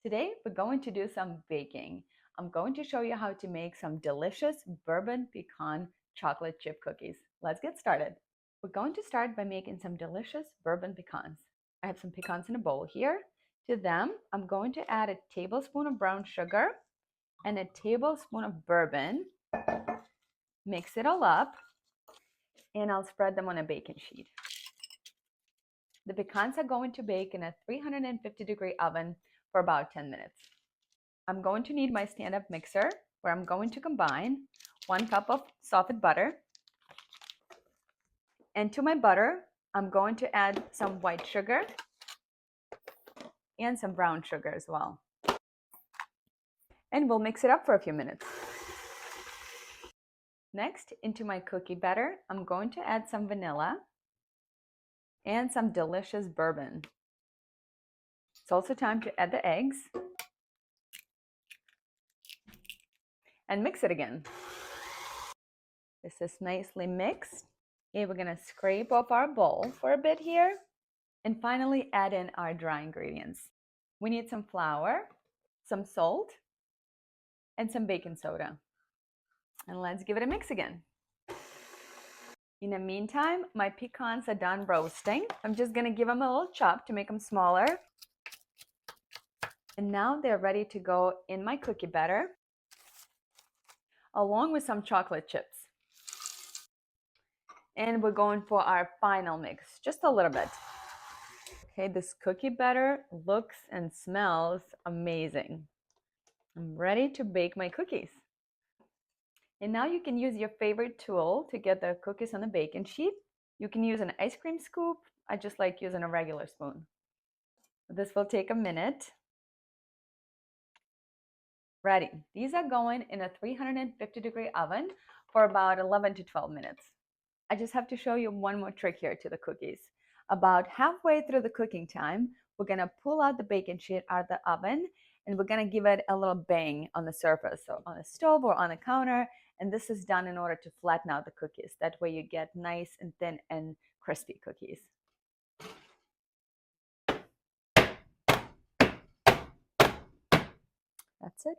Today, we're going to do some baking. I'm going to show you how to make some delicious bourbon pecan chocolate chip cookies. Let's get started. We're going to start by making some delicious bourbon pecans. I have some pecans in a bowl here. To them, I'm going to add a tablespoon of brown sugar and a tablespoon of bourbon. Mix it all up, and I'll spread them on a baking sheet. The pecans are going to bake in a 350-degree oven for about 10 minutes. I'm going to need my stand-up mixer where I'm going to combine 1 cup of softened butter. And to my butter, I'm going to add some white sugar and some brown sugar as well. And we'll mix it up for a few minutes. Next, into my cookie batter, I'm going to add some vanilla and some delicious bourbon. It's also time to add the eggs and mix it again. This is nicely mixed. Okay, we're gonna scrape off our bowl for a bit here and finally add in our dry ingredients. We need some flour, some salt, and some baking soda. And let's give it a mix again. In the meantime, my pecans are done roasting. I'm just gonna give them a little chop to make them smaller. And now they're ready to go in my cookie batter, along with some chocolate chips. And we're going for our final mix, just a little bit. Okay, this cookie batter looks and smells amazing. I'm ready to bake my cookies. And now you can use your favorite tool to get the cookies on the baking sheet. You can use an ice cream scoop. I just like using a regular spoon. This will take a minute. Ready. These are going in a 350-degree oven for about 11 to 12 minutes. I just have to show you one more trick here to the cookies. About halfway through the cooking time, we're gonna pull out the baking sheet out of the oven and we're gonna give it a little bang on the surface, so on the stove or on the counter. And this is done in order to flatten out the cookies. That way you get nice and thin and crispy cookies. That's it.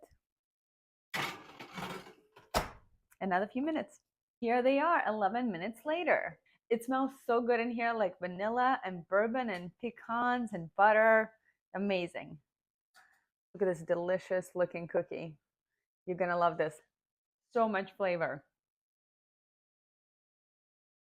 Another few minutes. Here they are, 11 minutes later. It smells so good in here, like vanilla and bourbon and pecans and butter. Amazing. Look at this delicious looking cookie. You're gonna love this. So much flavor.